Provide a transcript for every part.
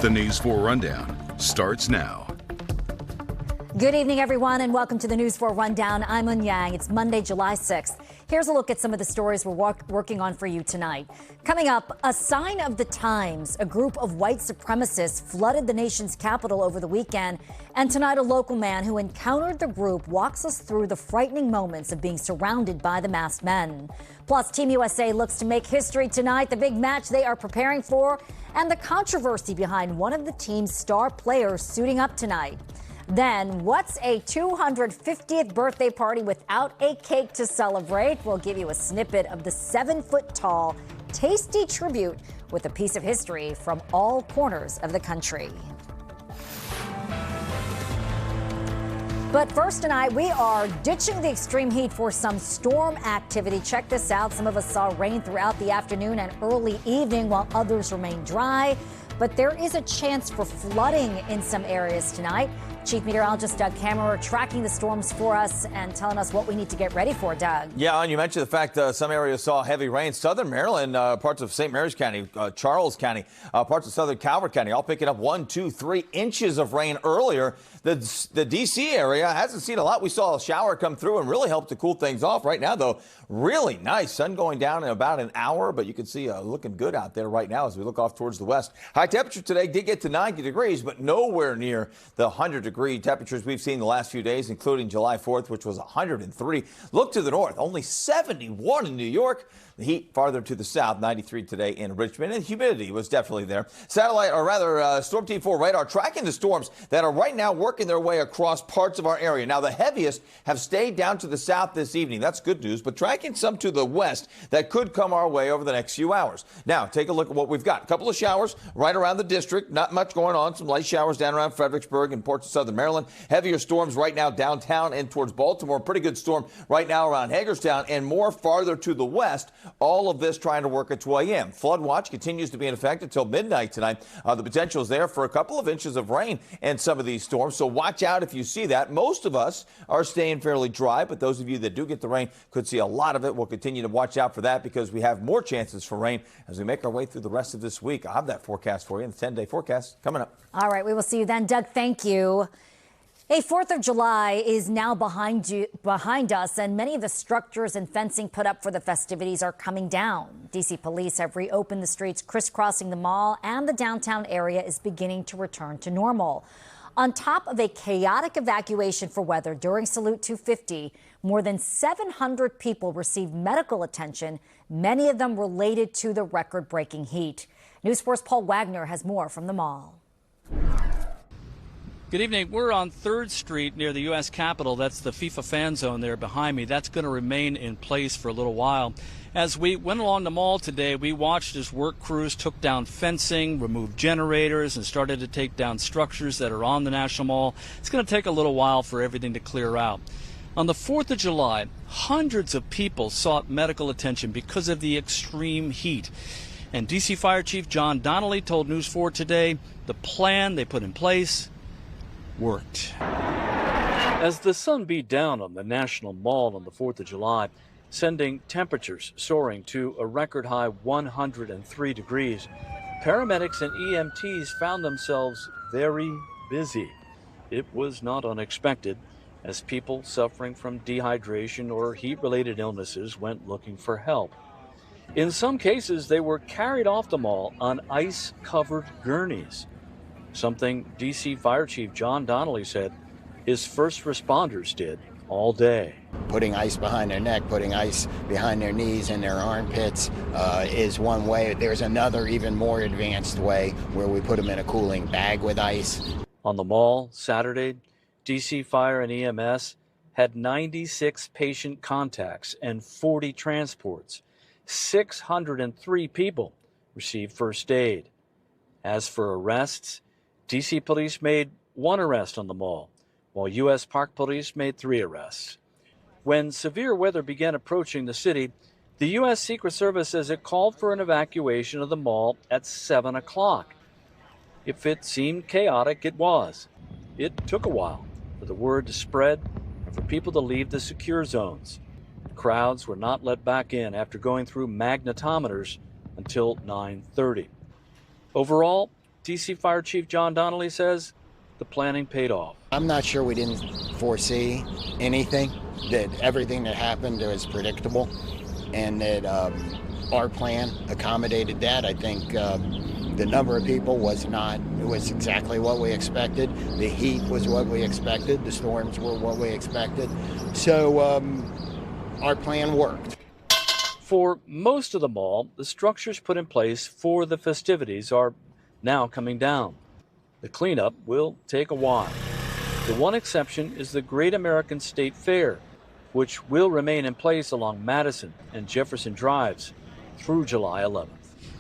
The News 4 Rundown starts now. Good evening, everyone, and welcome to the News 4 Rundown. I'm Un Yang. It's Monday, July 6th. Here's a look at some of the stories we're working on for you tonight. Coming up, a sign of the times. A group of white supremacists flooded the nation's capital over the weekend. And tonight, a local man who encountered the group walks us through the frightening moments of being surrounded by the masked men. Plus, Team USA looks to make history tonight, the big match they are preparing for, and the controversy behind one of the team's star players suiting up tonight. Then, what's a 250th birthday party without a cake to celebrate? We'll give you a snippet of the 7-foot-tall, tasty tribute with a piece of history from all corners of the country. But first tonight, we are ditching the extreme heat for some storm activity. Check this out. Some of us saw rain throughout the afternoon and early evening while others remain dry. But there is a chance for flooding in some areas tonight. Chief Meteorologist Doug Kammerer tracking the storms for us and telling us what we need to get ready for, Doug. Yeah, and you mentioned the fact some areas saw heavy rain. Southern Maryland, parts of St. Mary's County, Charles County, parts of southern Calvert County, all picking up 1, 2, 3 inches of rain earlier. The D.C. area hasn't seen a lot. We saw a shower come through and really helped to cool things off. Right now, though, really nice. Sun going down in about an hour, but you can see looking good out there right now as we look off towards the west. High temperature today did get to 90 degrees, but nowhere near the 100-degree temperatures we've seen the last few days, including July 4th, which was 103. Look to the north, only 71 in New York. The heat farther to the south, 93 today in Richmond, and humidity was definitely there. Storm Team 4 radar tracking the storms that are right now working their way across parts of our area. Now, the heaviest have stayed down to the south this evening. That's good news, but tracking some to the west that could come our way over the next few hours. Now, take a look at what we've got. A couple of showers right around the district. Not much going on. Some light showers down around Fredericksburg and parts of southern Maryland. Heavier storms right now downtown and towards Baltimore. Pretty good storm right now around Hagerstown and more farther to the west. All of this trying to work its way in. Flood watch continues to be in effect until midnight tonight. The potential is there for a couple of inches of rain in some of these storms, so watch out if you see that. Most of us are staying fairly dry, but those of you that do get the rain could see a lot of it. We'll continue to watch out for that because we have more chances for rain as we make our way through the rest of this week. I'll have that forecast for you in the 10-day forecast coming up. All right, we will see you then. Doug, thank you. A 4th of July is now behind us, and many of the structures and fencing put up for the festivities are coming down. D.C. police have reopened the streets crisscrossing the mall, and the downtown area is beginning to return to normal. On top of a chaotic evacuation for weather during Salute 250, more than 700 people received medical attention, many of them related to the record-breaking heat. News 4's Paul Wagner has more from the mall. Good evening. We're on 3rd Street near the U.S. Capitol. That's the FIFA fan zone there behind me. That's going to remain in place for a little while. As we went along the mall today, we watched as work crews took down fencing, removed generators, and started to take down structures that are on the National Mall. It's going to take a little while for everything to clear out. On the 4th of July, hundreds of people sought medical attention because of the extreme heat. And D.C. Fire Chief John Donnelly told News 4 today the plan they put in place worked. As the sun beat down on the National Mall on the 4th of July, sending temperatures soaring to a record high 103 degrees, paramedics and EMTs found themselves very busy. It was not unexpected, as people suffering from dehydration or heat-related illnesses went looking for help. In some cases, they were carried off the mall on ice-covered gurneys, something D.C. Fire Chief John Donnelly said his first responders did all day. Putting ice behind their neck, putting ice behind their knees and their armpits is one way. There's another, even more advanced way where we put them in a cooling bag with ice. On the mall Saturday, D.C. Fire and EMS had 96 patient contacts and 40 transports. 603 people received first aid. As for arrests, D.C. police made 1 arrest on the mall, while U.S. Park Police made 3 arrests. When severe weather began approaching the city, the U.S. Secret Service says it called for an evacuation of the mall at 7 o'clock. If it seemed chaotic, it was. It took a while for the word to spread and for people to leave the secure zones. Crowds were not let back in after going through magnetometers until 9:30. Overall, D.C. Fire Chief John Donnelly says the planning paid off. I'm not sure we didn't foresee anything, that everything that happened was predictable, and that our plan accommodated that. I think the number of people was exactly what we expected. The heat was what we expected. The storms were what we expected. So our plan worked. For most of the mall, the structures put in place for the festivities are now coming down. The cleanup will take a while. The one exception is the Great American State Fair, which will remain in place along Madison and Jefferson Drives through July 11th.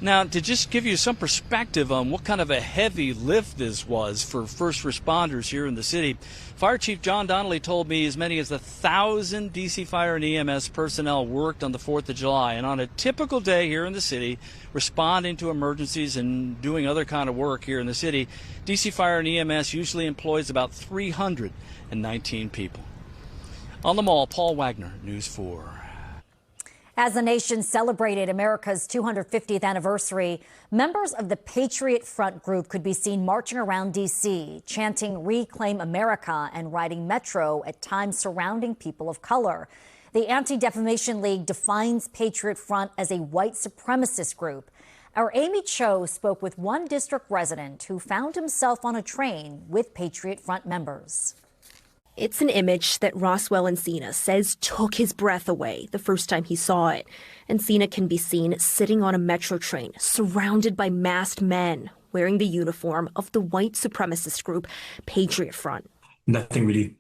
Now, to just give you some perspective on what kind of a heavy lift this was for first responders here in the city, Fire Chief John Donnelly told me as many as 1,000 D.C. Fire and EMS personnel worked on the 4th of July. And on a typical day here in the city, responding to emergencies and doing other kind of work here in the city, D.C. Fire and EMS usually employs about 319 people. On the Mall, Paul Wagner, News 4. As the nation celebrated America's 250th anniversary, members of the Patriot Front group could be seen marching around D.C., chanting "Reclaim America" and riding Metro at times surrounding people of color. The Anti-Defamation League defines Patriot Front as a white supremacist group. Our Amy Cho spoke with one district resident who found himself on a train with Patriot Front members. It's an image that Roswell Encina says took his breath away the first time he saw it. Encina can be seen sitting on a metro train, surrounded by masked men wearing the uniform of the white supremacist group Patriot Front. Nothing really,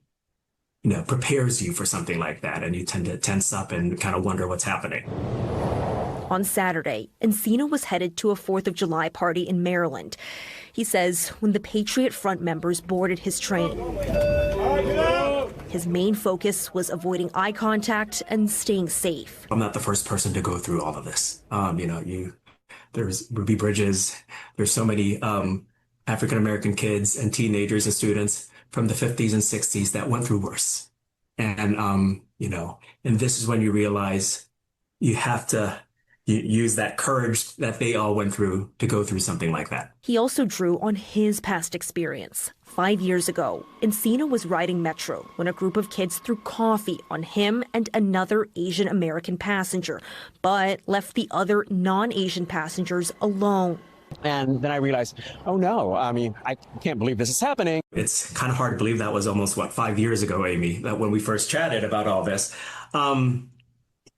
prepares you for something like that, and you tend to tense up and kind of wonder what's happening. On Saturday, Encina was headed to a 4th of July party in Maryland. He says when the Patriot Front members boarded his train, his main focus was avoiding eye contact and staying safe. I'm not the first person to go through all of this. There's Ruby Bridges. There's so many African-American kids and teenagers and students from the 50s and 60s that went through worse. And, and this is when you realize you have to use that courage that they all went through to go through something like that. He also drew on his past experience. 5 years ago, Encina was riding Metro when a group of kids threw coffee on him and another Asian American passenger, but left the other non-Asian passengers alone. And then I realized, oh no, I can't believe this is happening. It's kind of hard to believe that was almost, 5 years ago, Amy, that when we first chatted about all this.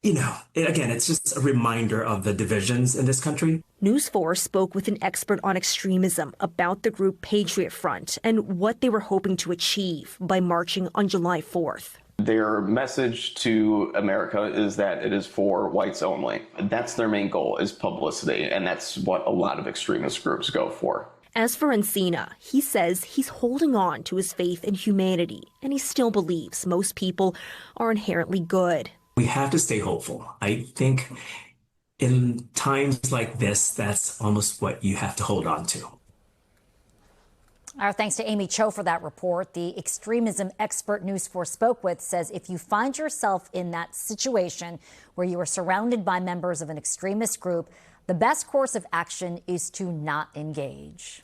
It's just a reminder of the divisions in this country. News 4 spoke with an expert on extremism about the group Patriot Front and what they were hoping to achieve by marching on July 4th. Their message to America is that it is for whites only. That's their main goal, is publicity, and that's what a lot of extremist groups go for. As for Encina, he says he's holding on to his faith in humanity, and he still believes most people are inherently good. We have to stay hopeful. I think in times like this, that's almost what you have to hold on to. Our thanks to Amy Cho for that report. The extremism expert News 4 spoke with says if you find yourself in that situation where you are surrounded by members of an extremist group, the best course of action is to not engage.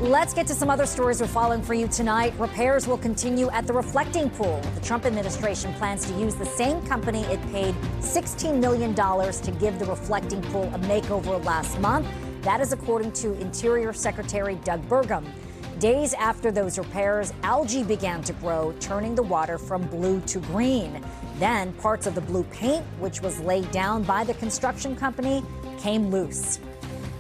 Let's get to some other stories we're following for you tonight. Repairs will continue at the reflecting pool. The Trump administration plans to use the same company it paid $16 million to give the reflecting pool a makeover last month. That is according to Interior Secretary Doug Burgum. Days after those repairs, algae began to grow, turning the water from blue to green. Then parts of the blue paint, which was laid down by the construction company, came loose.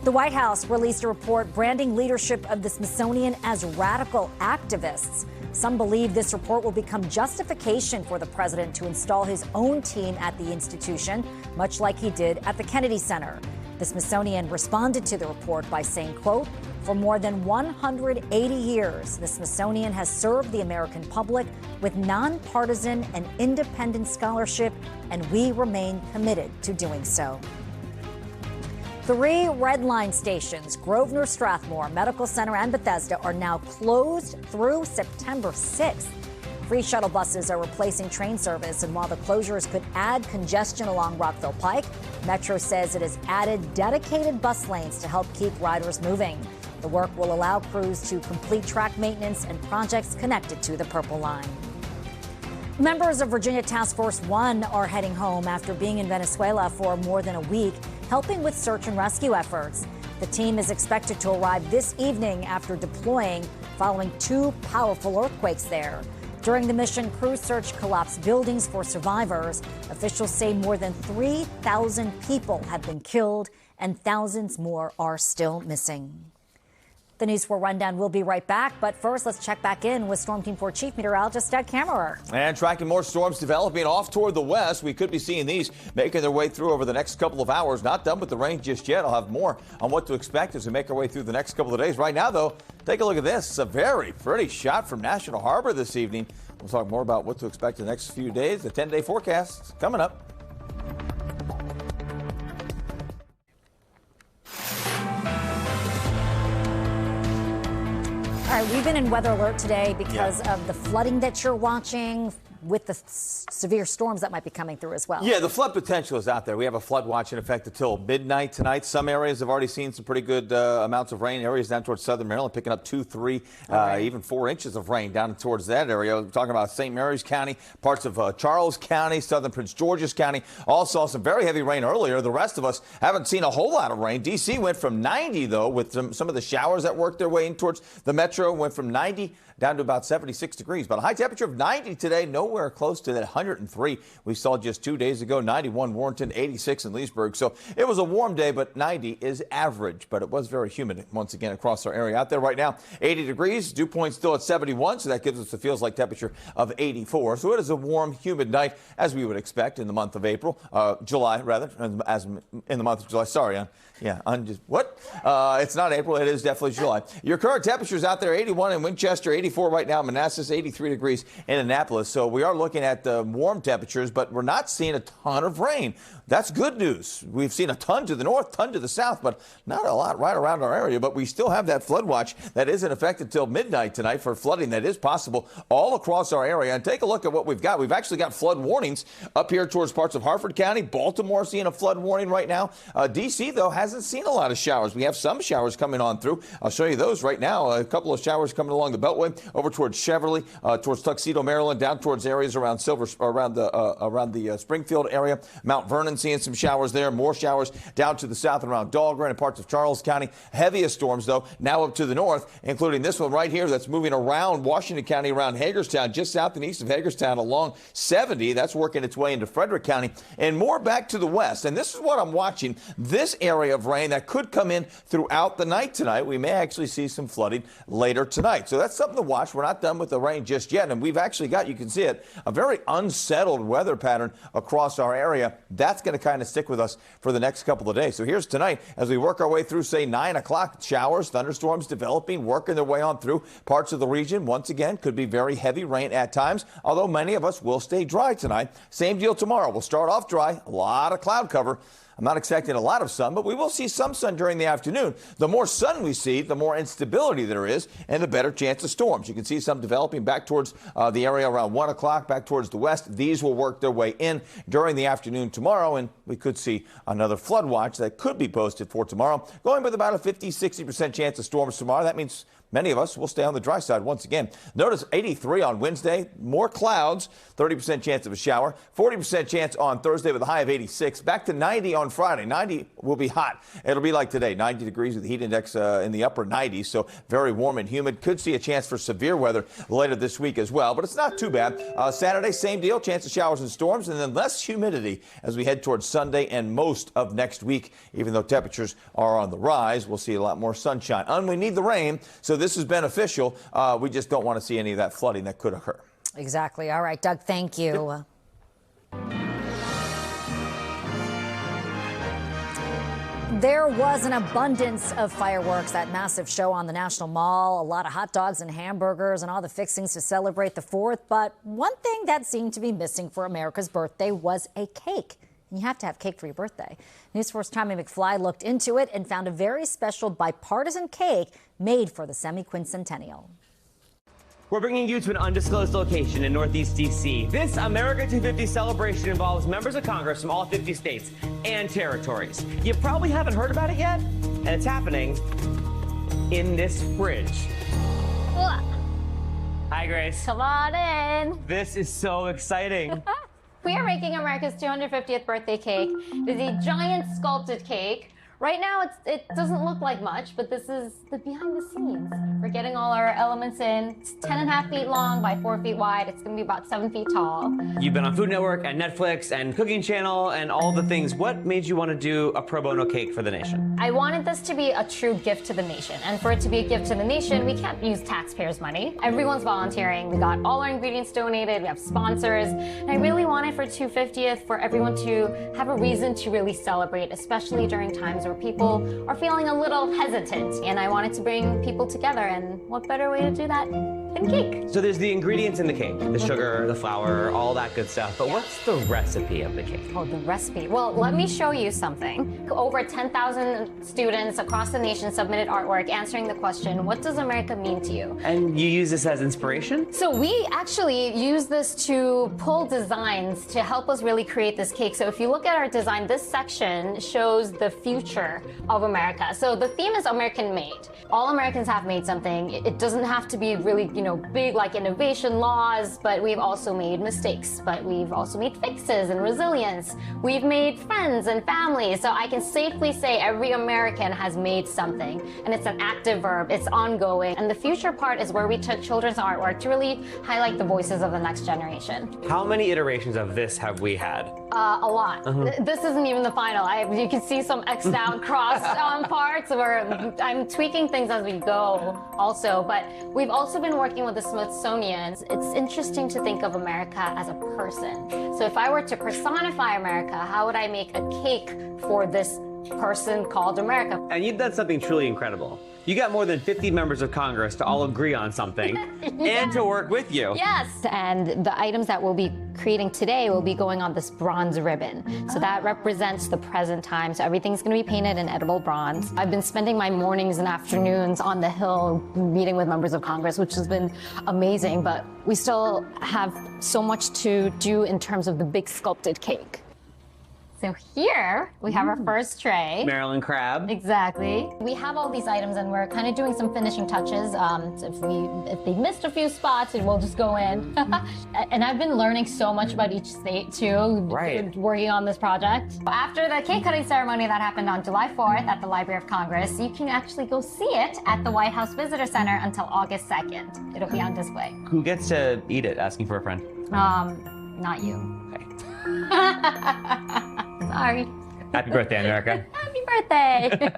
The White House released a report branding leadership of the Smithsonian as radical activists. Some believe this report will become justification for the president to install his own team at the institution, much like he did at the Kennedy Center. The Smithsonian responded to the report by saying, quote, "For more than 180 years, the Smithsonian has served the American public with nonpartisan and independent scholarship, and we remain committed to doing so." 3 Red Line stations, Grosvenor, Strathmore Medical Center, and Bethesda, are now closed through September 6th. Free shuttle buses are replacing train service, and while the closures could add congestion along Rockville Pike, Metro says it has added dedicated bus lanes to help keep riders moving. The work will allow crews to complete track maintenance and projects connected to the Purple Line. Members of Virginia Task Force 1 are heading home after being in Venezuela for more than a week, helping with search and rescue efforts. The team is expected to arrive this evening after deploying following 2 powerful earthquakes there. During the mission, crews searched collapsed buildings for survivors. Officials say more than 3,000 people have been killed and thousands more are still missing. The News 4 Rundown will be right back, but first let's check back in with Storm Team 4 Chief Meteorologist Doug Kammerer. And tracking more storms developing off toward the west. We could be seeing these making their way through over the next couple of hours. Not done with the rain just yet. I'll have more on what to expect as we make our way through the next couple of days. Right now, though, take a look at this. It's a very pretty shot from National Harbor this evening. We'll talk more about what to expect in the next few days. The 10-day forecast coming up. All right, we've been in weather alert today because of the flooding that you're watching with the severe storms that might be coming through as well. Yeah, the flood potential is out there. We have a flood watch in effect until midnight tonight. Some areas have already seen some pretty good amounts of rain. Areas down towards southern Maryland picking up 2, 3, even 4 inches of rain down towards that area. We're talking about St. Mary's County, parts of Charles County, southern Prince George's County. All saw some very heavy rain earlier. The rest of us haven't seen a whole lot of rain. D.C. went from 90, though, with some of the showers that worked their way in towards the metro, went from 90 down to about 76 degrees. But a high temperature of 90 today, nowhere close to that 103 we saw just 2 days ago. 91 Warrenton, 86 in Leesburg. So it was a warm day, but 90 is average. But it was very humid once again across our area. Out there right now, 80 degrees. Dew point still at 71, so that gives us a feels like temperature of 84. So it is a warm, humid night, as we would expect in the month of April, July rather, as in the month of July. Sorry, it's not April. It is definitely July. Your current temperatures out there, 81 in Winchester, 84 right now in Manassas, 83 degrees in Annapolis. So we are looking at warm temperatures, but we're not seeing a ton of rain. That's good news. We've seen a ton to the north, ton to the south, but not a lot right around our area. But we still have that flood watch that is in effect until midnight tonight for flooding that is possible all across our area. And take a look at what we've got. We've actually got flood warnings up here towards parts of Harford County. Baltimore seeing a flood warning right now. D.C., though, hasn't seen a lot of showers. We have some showers coming on through. I'll show you those right now. A couple of showers coming along the Beltway over towards Cheverly, towards Tuxedo, Maryland, down towards areas around the Springfield area. Mount Vernon seeing some showers there. More showers down to the south and around Dahlgren and parts of Charles County. Heaviest storms, though, now up to the north, including this one right here that's moving around Washington County, around Hagerstown, just south and east of Hagerstown along 70. That's working its way into Frederick County and more back to the west. And this is what I'm watching. This area of rain that could come in throughout the night tonight. We may actually see some flooding later tonight. So that's something to watch. We're not done with the rain just yet. And we've actually got, you can see it, a very unsettled weather pattern across our area. That's going to kind of stick with us for the next couple of days. So here's tonight as we work our way through, say, 9 o'clock. Showers, thunderstorms developing, working their way on through parts of the region. Once again, could be very heavy rain at times, although many of us will stay dry tonight. Same deal tomorrow. We'll start off dry, a lot of cloud cover. I'm not expecting a lot of sun, but we will see some sun during the afternoon. The more sun we see, the more instability there is, and the better chance of storms. You can see some developing back towards the area around 1 o'clock, back towards the west. These will work their way in during the afternoon tomorrow, and we could see another flood watch that could be posted for tomorrow, going with about a 50-60% chance of storms tomorrow. That means many of us will stay on the dry side once again. Notice 83 on Wednesday, more clouds, 30% chance of a shower, 40% chance on Thursday with a high of 86. Back to 90 on Friday. 90 will be hot. It'll be like today, 90 degrees with the heat index in the upper 90s, so very warm and humid. Could see a chance for severe weather later this week as well, but it's not too bad. Saturday, same deal, chance of showers and storms, and then less humidity as we head towards Sunday and most of next week. Even though temperatures are on the rise, we'll see a lot more sunshine. And we need the rain, so this is beneficial. We just don't want to see any of that flooding that could occur. Exactly. All right, Doug, thank you. There was an abundance of fireworks, that massive show on the National Mall, a lot of hot dogs and hamburgers and all the fixings to celebrate the 4th. But one thing that seemed to be missing for America's birthday was a cake. You have to have cake for your birthday. News 4's Tommy McFly looked into it and found a very special bipartisan cake made for the semi-quincentennial. We're bringing you to an undisclosed location in Northeast D.C. This America 250 celebration involves members of Congress from all 50 states and territories. You probably haven't heard about it yet, and it's happening in this fridge. Hi, Grace. Come on in. This is so exciting. We are making America's 250th birthday cake. It is a giant sculpted cake. Right now, it doesn't look like much, but this is the behind the scenes. We're getting all our elements in. It's 10.5 feet long by 4 feet wide. It's going to be about 7 feet tall. You've been on Food Network and Netflix and Cooking Channel and all the things. What made you want to do a pro bono cake for the nation? I wanted this to be a true gift to the nation. And for it to be a gift to the nation, we can't use taxpayers' money. Everyone's volunteering. We got all our ingredients donated. We have sponsors. And I really wanted for 250th for everyone to have a reason to really celebrate, especially during times where people are feeling a little hesitant. And I wanted to bring people together. And what better way to do that than cake? So there's the ingredients in the cake, the sugar, the flour, all that good stuff. But what's the recipe of the cake? Oh, the recipe. Well, let me show you something. Over 10,000 students across the nation submitted artwork answering the question, what does America mean to you? And you use this as inspiration? So we actually use this to pull designs to help us really create this cake. So if you look at our design, this section shows the future of America. So the theme is American made. All Americans have made something. It doesn't have to be really, big like innovation laws, but we've also made mistakes, but we've also made fixes and resilience. We've made friends and family. So I can safely say every American has made something, and it's an active verb, it's ongoing. And the future part is where we took children's artwork to really highlight the voices of the next generation. How many iterations of this have we had? A lot. This isn't even the final. You can see some X'd out, crossed parts where I'm tweaking things as we go also, but we've also been working with the Smithsonian. It's interesting to think of America as a person. So if I were to personify America, how would I make a cake for this person called America? And you've done something truly incredible. You got more than 50 members of Congress to all agree on something and to work with you. Yes, and the items that we'll be creating today will be going on this bronze ribbon. So that represents the present time. So everything's going to be painted in edible bronze. I've been spending my mornings and afternoons on the Hill meeting with members of Congress, which has been amazing, but we still have so much to do in terms of the big sculpted cake. So here we have our first tray. Maryland crab. Exactly. We have all these items and we're kind of doing some finishing touches. So if they missed a few spots, it will just go in. And I've been learning so much about each state too, working on this project. After the cake cutting ceremony that happened on July 4th at the Library of Congress, you can actually go see it at the White House Visitor Center until August 2nd. It'll be on display. Who gets to eat it? Asking for a friend. Not you. Okay. Sorry. Happy birthday, America. Happy birthday.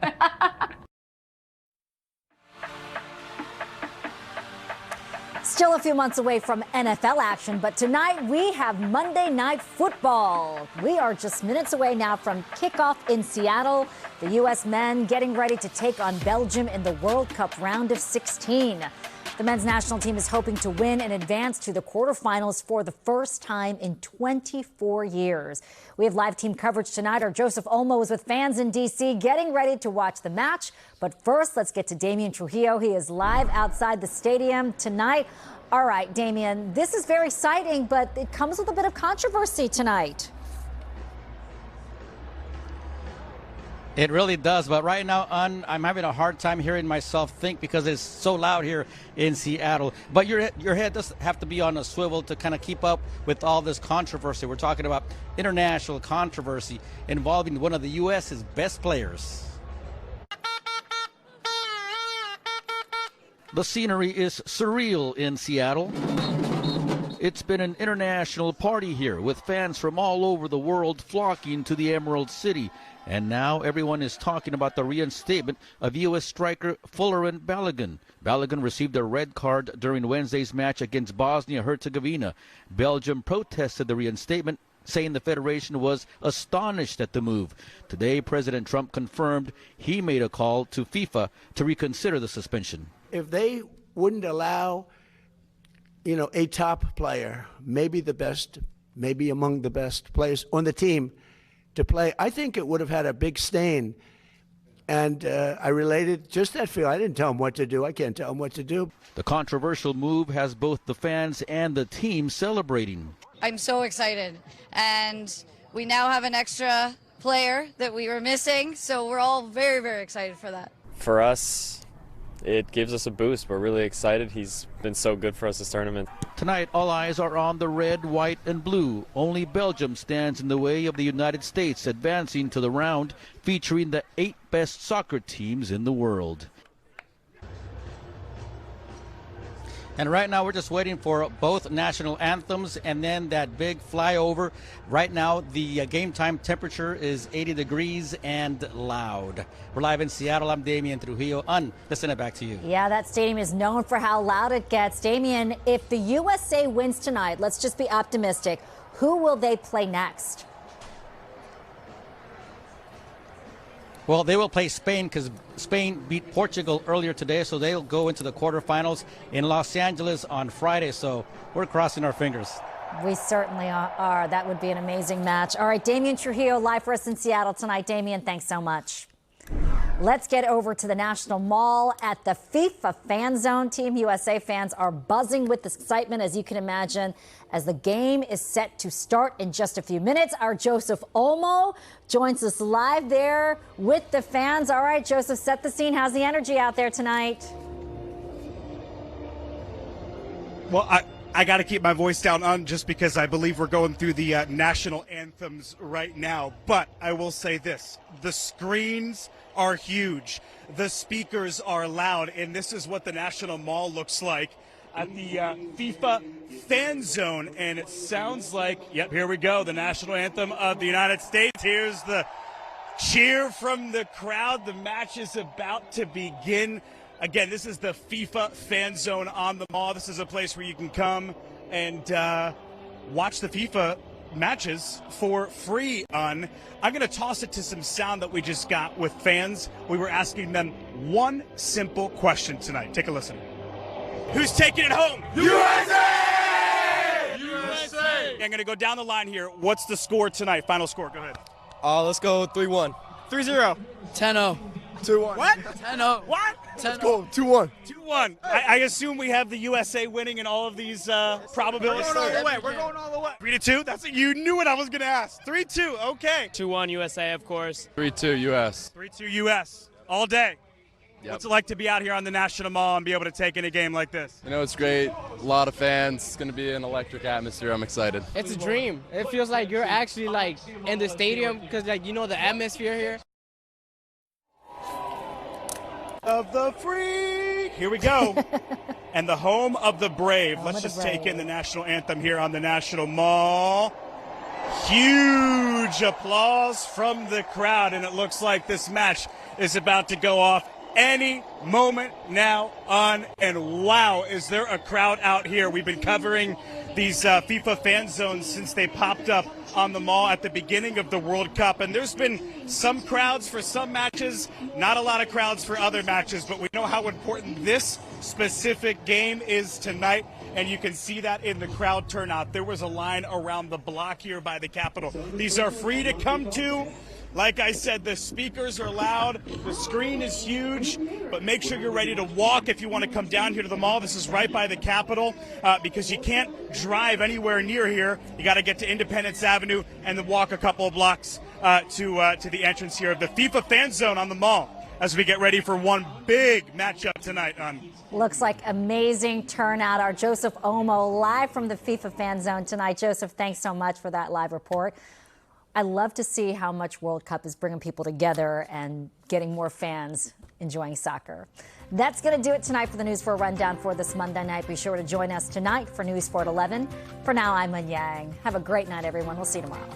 Still a few months away from NFL action, but tonight we have Monday Night Football. We are just minutes away now from kickoff in Seattle. The U.S. men getting ready to take on Belgium in the World Cup round of 16. The men's national team is hoping to win and advance to the quarterfinals for the first time in 24 years. We have live team coverage tonight. Our Joseph Olmo is with fans in D.C. getting ready to watch the match. But first, let's get to Damian Trujillo. He is live outside the stadium tonight. All right, Damian, this is very exciting, but it comes with a bit of controversy tonight. It really does, but right now I'm having a hard time hearing myself think because it's so loud here in Seattle. But your head does have to be on a swivel to kind of keep up with all this controversy. We're talking about international controversy involving one of the U.S.'s best players. The scenery is surreal in Seattle. It's been an international party here with fans from all over the world flocking to the Emerald City. And now everyone is talking about the reinstatement of U.S. striker Fullerin Balogun. Balogun received a red card during Wednesday's match against Bosnia-Herzegovina. Belgium protested the reinstatement, saying the federation was astonished at the move. Today, President Trump confirmed he made a call to FIFA to reconsider the suspension. If they wouldn't allow, a top player, maybe the best, maybe among the best players on the team, to play, I think it would have had a big stain And I related just that feeling. I didn't tell him what to do. I can't tell him what to do. The controversial move has both the fans and the team celebrating. I'm so excited. And we now have an extra player that we were missing. So we're all very, very excited for that. For us, it gives us a boost. We're really excited. He's been so good for us this tournament. Tonight, all eyes are on the red, white, and blue. Only Belgium stands in the way of the United States advancing to the round featuring the 8 best soccer teams in the world. And right now we're just waiting for both national anthems and then that big flyover. Right now the game time temperature is 80 degrees and loud. We're live in Seattle. I'm Damian Trujillo. Let's send it back to you. Yeah, that stadium is known for how loud it gets. Damian, if the USA wins tonight, let's just be optimistic. Who will they play next? Well, they will play Spain because Spain beat Portugal earlier today, so they'll go into the quarterfinals in Los Angeles on Friday. So we're crossing our fingers. We certainly are. That would be an amazing match. All right, Damian Trujillo live for us in Seattle tonight. Damian, thanks so much. Let's get over to the National Mall at the FIFA Fan Zone. Team USA fans are buzzing with excitement, as you can imagine, as the game is set to start in just a few minutes. Our Joseph Olmo joins us live there with the fans. All right, Joseph, set the scene. How's the energy out there tonight? Well, I got to keep my voice down just because I believe we're going through the national anthems right now. But I will say this. The screens are huge. The speakers are loud. And this is what the National Mall looks like at the FIFA Fan Zone. And it sounds like, yep, here we go, the national anthem of the United States. Here's the cheer from the crowd. The match is about to begin. Again, this is the FIFA Fan Zone on the mall. This is a place where you can come and watch the FIFA matches for free. I'm going to toss it to some sound that we just got with fans. We were asking them one simple question tonight. Take a listen. Who's taking it home? USA! USA! I'm going to go down the line here. What's the score tonight? Final score. Go ahead. Let's go 3-1. 3-0. 10-0. 2-1. What? 10-0. What? Let's go 2-1. 2-1. I assume we have the USA winning in all of these probabilities. We're going all the way. We're going all the way. 3-2. That's it. You knew what I was going to ask. 3-2. Okay. 2-1 USA, of course. 3-2 US. 3-2 US. All day. Yep. What's it like to be out here on the National Mall and be able to take in a game like this? You know, it's great. A lot of fans. It's going to be an electric atmosphere. I'm excited. It's a dream. It feels like you're actually like in the stadium because like you know the atmosphere here. Of the free. Here we go. And the home of the brave. Let's just take in the national anthem here on the National Mall. Huge applause from the crowd, and it looks like this match is about to go off any moment now on. And wow, is there a crowd out here. We've been covering these FIFA fan zones since they popped up on the mall at the beginning of the World Cup. And there's been some crowds for some matches, not a lot of crowds for other matches, but we know how important this specific game is tonight. And you can see that in the crowd turnout. There was a line around the block here by the Capitol. These are free to come to. Like I said, the speakers are loud, the screen is huge, but make sure you're ready to walk if you want to come down here to the mall. This is right by the Capitol because you can't drive anywhere near here. You got to get to Independence Avenue and then walk a couple of blocks to the entrance here of the FIFA Fan Zone on the mall as we get ready for one big matchup tonight. Looks like amazing turnout. Our Joseph Olmo live from the FIFA Fan Zone tonight. Joseph, thanks so much for that live report. I love to see how much World Cup is bringing people together and getting more fans enjoying soccer. That's going to do it tonight for the News 4 Rundown for this Monday night. Be sure to join us tonight for News 4 at 11. For now, I'm Mun Yang. Have a great night, everyone. We'll see you tomorrow.